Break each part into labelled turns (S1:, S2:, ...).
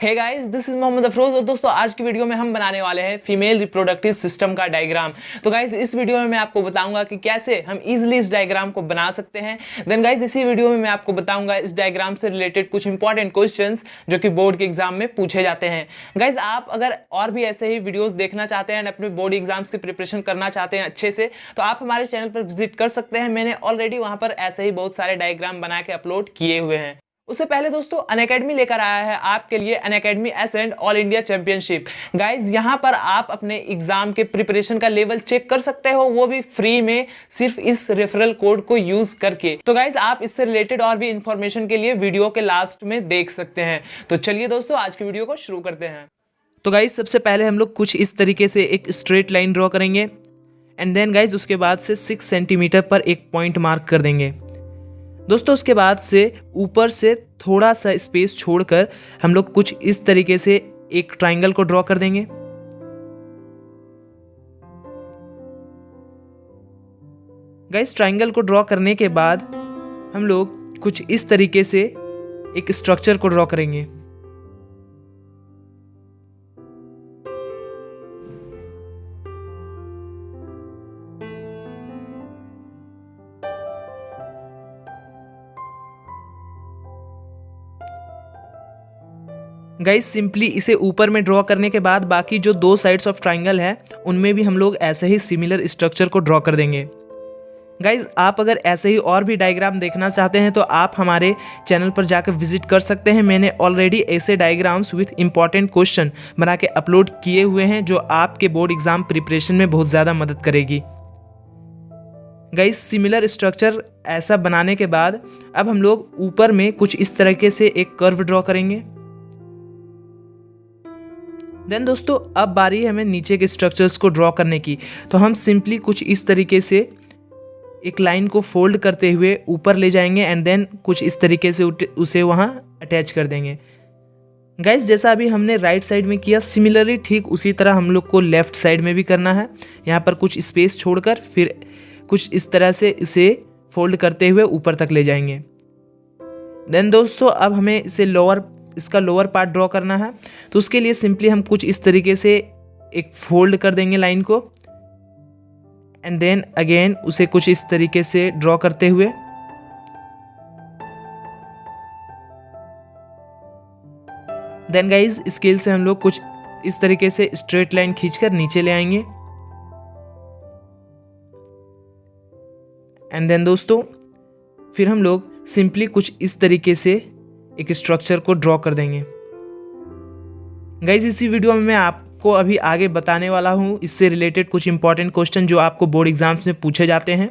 S1: Hey guys, this is Mohammad Afroz. और दोस्तों, आज की वीडियो में हम बनाने वाले हैं फीमेल रिप्रोडक्टिव सिस्टम का डायग्राम। तो गाइस, इस वीडियो में मैं आपको बताऊंगा कि कैसे हम इजीली इस डायग्राम को बना सकते हैं। देन गाइस, इसी वीडियो में मैं आपको बताऊंगा इस डायग्राम से रिलेटेड कुछ इंपॉर्टेंट क्वेश्चंस जो कि बोर्ड के एग्जाम में पूछे जाते हैं। गाइस, आप अगर और भी ऐसे ही वीडियोस देखना चाहते हैं, अपने बोर्ड एग्जाम्स की प्रिपरेशन करना चाहते हैं अच्छे से, तो आप हमारे चैनल पर विजिट कर सकते हैं। मैंने ऑलरेडी वहां पर ऐसे ही बहुत सारे डायग्राम बना के अपलोड किए हुए हैं। उससे पहले दोस्तों, अनअकैडमी लेकर आया है आपके लिए Unacademy Ascent all India championship. Guys, यहां पर आप अपने एग्जाम के प्रिपरेशन का लेवल चेक कर सकते हो, वो भी फ्री में, सिर्फ इस रेफरल कोड को यूज करके। तो गाइज, आप इससे रिलेटेड और भी इंफॉर्मेशन के लिए वीडियो के लास्ट में देख सकते हैं। तो चलिए दोस्तों, आज की वीडियो को शुरू करते हैं।
S2: तो गाइज, सबसे पहले हम लोग कुछ इस तरीके से एक स्ट्रेट लाइन ड्रॉ करेंगे एंड देन गाइज उसके बाद से 6 सेंटीमीटर पर एक पॉइंट मार्क कर देंगे। दोस्तों, उसके बाद से ऊपर से थोड़ा सा स्पेस छोड़कर हम लोग कुछ इस तरीके से एक ट्रायंगल को ड्रॉ कर देंगे। गाइस, ट्रायंगल को ड्रॉ करने के बाद हम लोग कुछ इस तरीके से एक स्ट्रक्चर को ड्रॉ करेंगे। गाइस, सिंपली इसे ऊपर में ड्रॉ करने के बाद बाकी जो दो साइड्स ऑफ ट्रायंगल है उनमें भी हम लोग ऐसे ही सिमिलर स्ट्रक्चर को ड्रॉ कर देंगे। गाइस, आप अगर ऐसे ही और भी डायग्राम देखना चाहते हैं तो आप हमारे चैनल पर जाकर विजिट कर सकते हैं। मैंने ऑलरेडी ऐसे डायग्राम्स विथ इंपॉर्टेंट क्वेश्चन बना के अपलोड किए हुए हैं जो आपके बोर्ड एग्जाम प्रिपरेशन में बहुत ज़्यादा मदद करेगी। गाइस, सिमिलर स्ट्रक्चर ऐसा बनाने के बाद अब हम लोग ऊपर में कुछ इस तरीके से एक कर्व ड्रॉ करेंगे। देन दोस्तों, अब बारी है हमें नीचे के स्ट्रक्चर्स को ड्रॉ करने की। तो हम सिंपली कुछ इस तरीके से एक लाइन को फोल्ड करते हुए ऊपर ले जाएंगे एंड देन कुछ इस तरीके से उसे वहाँ अटैच कर देंगे। गाइस, जैसा अभी हमने राइट साइड में किया, सिमिलरली ठीक उसी तरह हम लोग को लेफ्ट साइड में भी करना है। यहाँ पर कुछ स्पेस छोड़कर फिर कुछ इस तरह से इसे फोल्ड करते हुए ऊपर तक ले जाएंगे। देन दोस्तों, अब हमें इसका लोअर पार्ट ड्रॉ करना है। तो उसके लिए सिंपली हम कुछ इस तरीके से एक फोल्ड कर देंगे लाइन को एंड देन अगेन उसे कुछ इस तरीके से ड्रॉ करते हुए देन गाइज स्केल से हम लोग कुछ इस तरीके से स्ट्रेट लाइन खींचकर नीचे ले आएंगे। एंड देन दोस्तों, फिर हम लोग सिंपली कुछ इस तरीके से एक स्ट्रक्चर को ड्रॉ कर देंगे। गाइज, इसी वीडियो में मैं आपको अभी आगे बताने वाला हूँ इससे रिलेटेड कुछ इंपॉर्टेंट क्वेश्चन जो आपको बोर्ड एग्जाम्स में पूछे जाते हैं।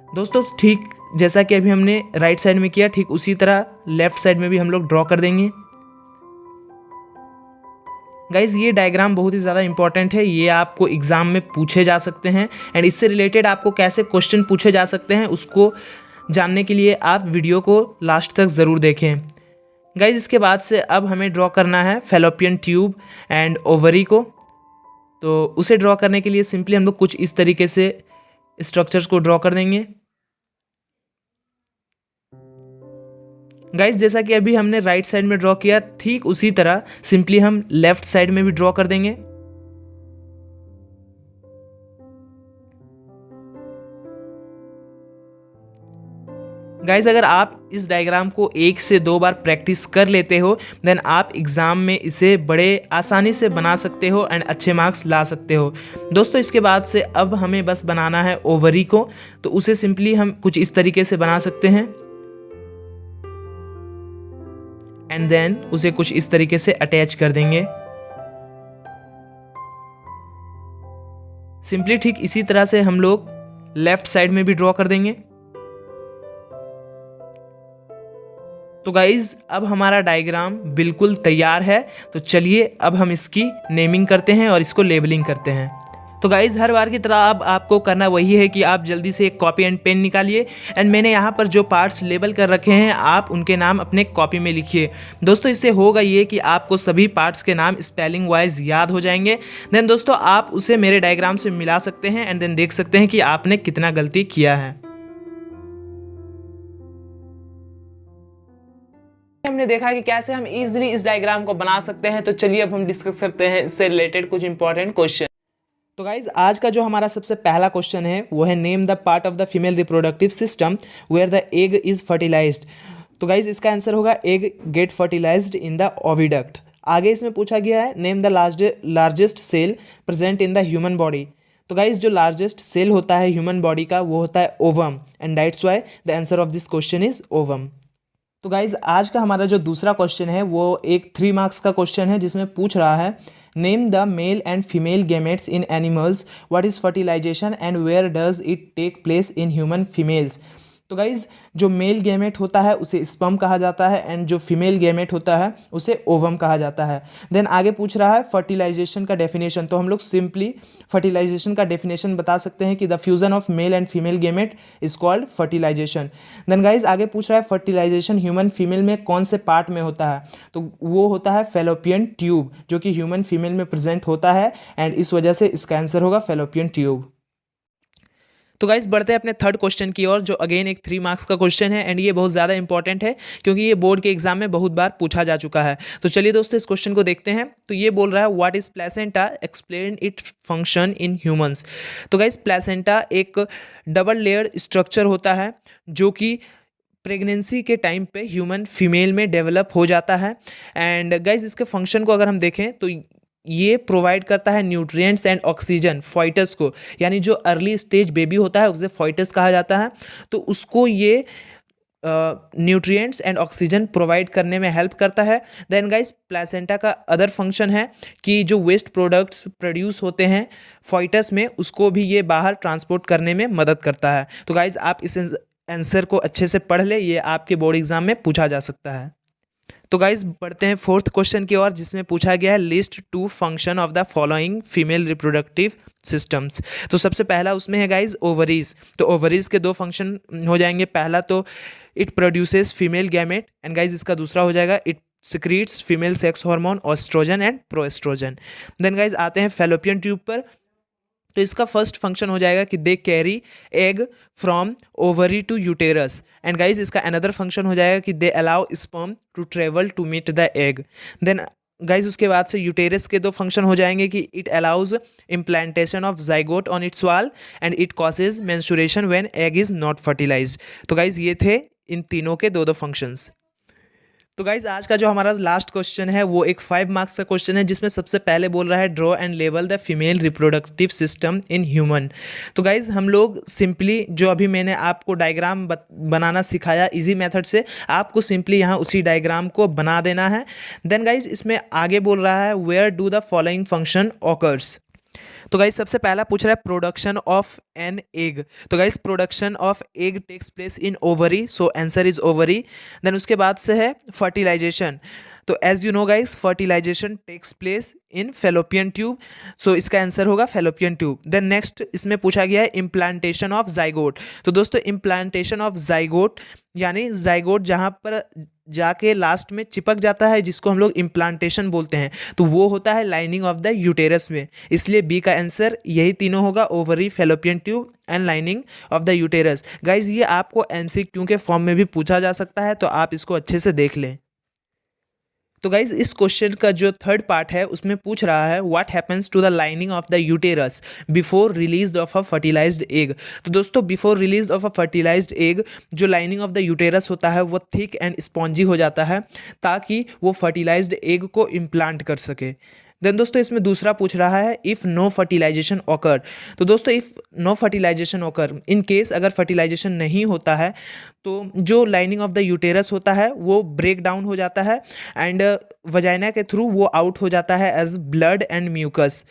S2: दोस्तों, ठीक जैसा कि अभी हमने राइट साइड में किया, ठीक उसी तरह लेफ्ट साइड में भी हम लोग ड्रॉ कर देंगे। गाइज, ये डायग्राम बहुत ही ज़्यादा इंपॉर्टेंट है, ये आपको एग्जाम में पूछे जा सकते हैं एंड इससे रिलेटेड आपको कैसे क्वेश्चन पूछे जा सकते हैं उसको जानने के लिए आप वीडियो को लास्ट तक ज़रूर देखें। गाइज, इसके बाद से अब हमें ड्रॉ करना है फैलोपियन ट्यूब एंड ओवरी को। तो उसे ड्रॉ करने के लिए सिंपली हम लोग कुछ इस तरीके से स्ट्रक्चर्स को ड्रॉ कर देंगे। गाइज, जैसा कि अभी हमने राइट साइड में ड्रॉ किया, ठीक उसी तरह सिंपली हम लेफ्ट साइड में भी ड्रॉ कर देंगे। गाइज, अगर आप इस डायग्राम को 1 से 2 बार प्रैक्टिस कर लेते हो देन आप एग्ज़ाम में इसे बड़े आसानी से बना सकते हो एंड अच्छे मार्क्स ला सकते हो। दोस्तों, इसके बाद से अब हमें बस बनाना है ओवरी को। तो उसे सिंपली हम कुछ इस तरीके से बना सकते हैं एंड देन उसे कुछ इस तरीके से अटैच कर देंगे। सिंपली ठीक इसी तरह से हम लोग लेफ्ट साइड में भी ड्रॉ कर देंगे। तो गाइज, अब हमारा डायग्राम बिल्कुल तैयार है। तो चलिए अब हम इसकी नेमिंग करते हैं और इसको लेबलिंग करते हैं। तो गाइज, हर बार की तरह अब आपको करना वही है कि आप जल्दी से एक कॉपी एंड पेन निकालिए एंड मैंने यहाँ पर जो पार्ट्स लेबल कर रखे हैं आप उनके नाम अपने कॉपी में लिखिए। दोस्तों, इससे होगा ये कि आपको सभी पार्ट्स के नाम स्पेलिंग वाइज याद हो जाएंगे। देन दोस्तों, आप उसे मेरे डायग्राम से मिला सकते हैं एंड देन देख सकते हैं कि आपने कितना गलती किया है।
S1: हमने देखा कि कैसे हम इजीली इस डायग्राम को बना सकते हैं। तो चलिए अब हम डिस्कस करते हैं इससे रिलेटेड कुछ इंपॉर्टेंट क्वेश्चन।
S2: तो गाइज आज का जो हमारा सबसे पहला क्वेश्चन है वो है name the part of the female reproductive system where the egg is fertilised. तो गाइज इसका आंसर होगा egg get fertilised in the oviduct. आगे इसमें पूछा गया है name the largest cell present in the human body. तो गाइज जो लार्जेस्ट सेल होता है ह्यूमन बॉडी का वो होता है ovum, and that's why the answer of this question is ovum. तो गाइज आज का हमारा जो दूसरा क्वेश्चन है वो एक 3 मार्क्स का क्वेश्चन है जिसमें पूछ रहा है name the male and female gametes in animals, what is fertilisation and where does it take place in human females. तो गाइज जो मेल गैमेट होता है उसे स्पर्म कहा जाता है एंड जो फीमेल गैमेट होता है उसे ओवम कहा जाता है। देन आगे पूछ रहा है फर्टिलाइजेशन का डेफिनेशन। तो हम लोग सिंपली फर्टिलाइजेशन का डेफिनेशन बता सकते हैं कि the fusion of male and female gamete is called fertilisation. Then guys आगे पूछ रहा है फर्टिलाइजेशन ह्यूमन फीमेल में कौन से पार्ट में होता है। तो वो होता है फेलोपियन ट्यूब, जो कि ह्यूमन फीमेल में प्रेजेंट होता है एंड इस वजह से इसका आंसर होगा फेलोपियन ट्यूब। तो गाइस बढ़ते हैं अपने थर्ड क्वेश्चन की ओर, जो अगेन एक 3 मार्क्स का क्वेश्चन है एंड ये बहुत ज़्यादा इंपॉर्टेंट है क्योंकि ये बोर्ड के एग्जाम में बहुत बार पूछा जा चुका है। तो चलिए दोस्तों इस क्वेश्चन को देखते हैं। तो ये बोल रहा है what is placenta, explain it function in humans. तो गाइस प्लेसेंटा एक डबल लेयर स्ट्रक्चर होता है जो कि प्रेगनेंसी के टाइम पे ह्यूमन फीमेल में डेवलप हो जाता है। एंड गाइस इसके फंक्शन को अगर हम देखें तो ये प्रोवाइड करता है न्यूट्रिएंट्स एंड ऑक्सीजन फॉइटस को, यानी जो अर्ली स्टेज बेबी होता है उसे फॉइटस कहा जाता है। तो उसको ये न्यूट्रिएंट्स एंड ऑक्सीजन प्रोवाइड करने में हेल्प करता है। देन गाइस प्लेसेंटा का अदर फंक्शन है कि जो वेस्ट प्रोडक्ट्स प्रोड्यूस होते हैं फॉइटस में उसको भी ये बाहर ट्रांसपोर्ट करने में मदद करता है। तो गाइस आप इस आंसर को अच्छे से पढ़ ले, ये आपके बोर्ड एग्जाम में पूछा जा सकता है। तो गाइज बढ़ते हैं फोर्थ क्वेश्चन की ओर जिसमें पूछा गया है list 2 function of the following female reproductive systems. तो सबसे पहला उसमें है गाइज ओवरीज। तो ओवरीज के 2 फंक्शन हो जाएंगे। पहला तो it produces female gamete and guys इसका दूसरा हो जाएगा it secretes female sex hormone oestrogen and proestrogen. Then guys आते हैं फेलोपियन ट्यूब पर। तो इसका फर्स्ट फंक्शन हो जाएगा कि they carry egg from ovary to uterus and guys इसका अनदर फंक्शन हो जाएगा कि they allow sperm to travel to meet the egg. Then guys उसके बाद से यूटेरस के 2 फंक्शन हो जाएंगे कि it allows implantation of zygote on its wall and it causes menstruation when egg is not fertilised. तो गाइज ये थे इन तीनों के 2 फंक्शंस। तो गाइज आज का जो हमारा लास्ट क्वेश्चन है वो एक 5 मार्क्स का क्वेश्चन है जिसमें सबसे पहले बोल रहा है draw and label the female reproductive system in human. तो गाइज हम लोग सिंपली जो अभी मैंने आपको डायग्राम बनाना सिखाया इजी मेथड से, आपको सिंपली यहाँ उसी डायग्राम को बना देना है। देन गाइज इसमें आगे बोल रहा है where do the following function occurs. तो गाइस सबसे पहला पूछ रहा है प्रोडक्शन ऑफ एन एग। तो guys production of egg takes place in ovary, so answer is ovary. Then उसके बाद से है फर्टिलाइजेशन। तो as you know guys fertilisation takes place in fallopian tube, so इसका आंसर होगा फेलोपियन ट्यूब। देन नेक्स्ट इसमें पूछा गया है इम्प्लांटेशन ऑफ जाइगोट। तो दोस्तों इम्प्लांटेशन ऑफ जाइगोट यानी जाइगोट जहाँ पर जाके लास्ट में चिपक जाता है जिसको हम लोग इम्प्लांटेशन बोलते हैं, तो वो होता है लाइनिंग ऑफ द यूटेरस में। इसलिए बी का आंसर यही तीनों होगा, ovary, fallopian tube and lining of the uterus. Guys ये आपको एमसीक्यू के फॉर्म में भी पूछा जा सकता है, तो आप इसको अच्छे से देख लें। तो गाइज इस क्वेश्चन का जो थर्ड पार्ट है उसमें पूछ रहा है what happens to the lining of the uterus before release of a fertilised egg. तो दोस्तों before release of a fertilised egg जो लाइनिंग ऑफ द यूटेरस होता है वो थिक एंड स्पॉन्जी हो जाता है ताकि वो फर्टिलाइज्ड एग को इम्प्लांट कर सके। देन दोस्तों इसमें दूसरा पूछ रहा है इफ़ नो फर्टिलाइजेशन ऑकर। तो दोस्तों if no fertilisation occur, in case अगर फर्टिलाइजेशन नहीं होता है तो जो लाइनिंग ऑफ द यूटेरस होता है वो ब्रेक डाउन हो जाता है एंड वजाइना के थ्रू वो आउट हो जाता है एज ब्लड एंड म्यूकस।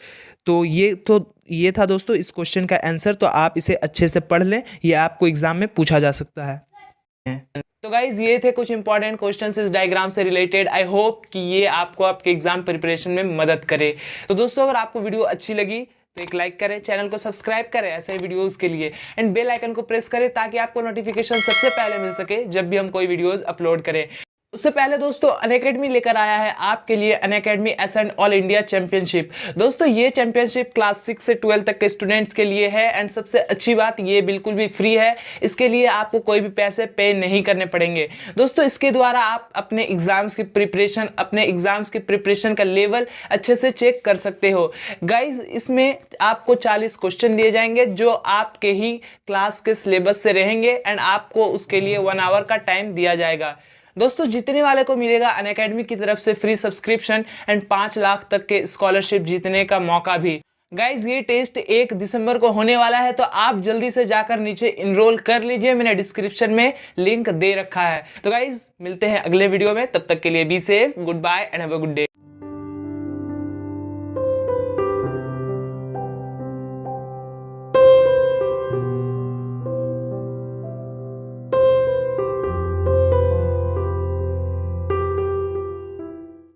S2: तो ये था दोस्तों इस क्वेश्चन का आंसर, तो आप इसे अच्छे से पढ़ लें, ये आपको एग्जाम में पूछा जा सकता है।
S1: तो गाइज ये थे कुछ इंपॉर्टेंट क्वेश्चंस इस डायग्राम से रिलेटेड। आई होप कि ये आपको आपके एग्जाम प्रिपरेशन में मदद करे। तो दोस्तों अगर आपको वीडियो अच्छी लगी तो एक लाइक करें, चैनल को सब्सक्राइब करें ऐसे वीडियोस के लिए, एंड बेल आइकन को प्रेस करें ताकि आपको नोटिफिकेशन सबसे पहले मिल सके जब भी हम कोई वीडियोस अपलोड करें। उससे पहले दोस्तों अनअकैडमी लेकर आया है आपके लिए अनअकैडमी एसएंड ऑल इंडिया चैंपियनशिप। दोस्तों ये चैंपियनशिप क्लास 6 से 12 तक के स्टूडेंट्स के लिए है एंड सबसे अच्छी बात ये बिल्कुल भी फ्री है। इसके लिए आपको कोई भी पैसे पे नहीं करने पड़ेंगे। दोस्तों इसके द्वारा आप अपने एग्जाम्स की प्रिपरेशन का लेवल अच्छे से चेक कर सकते हो। गाइज इसमें आपको 40 क्वेश्चन दिए जाएंगे जो आपके ही क्लास के सिलेबस से रहेंगे एंड आपको उसके लिए 1 आवर का टाइम दिया जाएगा। दोस्तों जीतने वाले को मिलेगा अनअकैडमी की तरफ से फ्री सब्सक्रिप्शन एंड 5 लाख तक के स्कॉलरशिप जीतने का मौका भी। गाइज ये टेस्ट 1 दिसंबर को होने वाला है, तो आप जल्दी से जाकर नीचे इनरोल कर लीजिए, मैंने डिस्क्रिप्शन में लिंक दे रखा है। तो गाइज मिलते हैं अगले वीडियो में, तब तक के लिए be safe, goodbye and have a good day.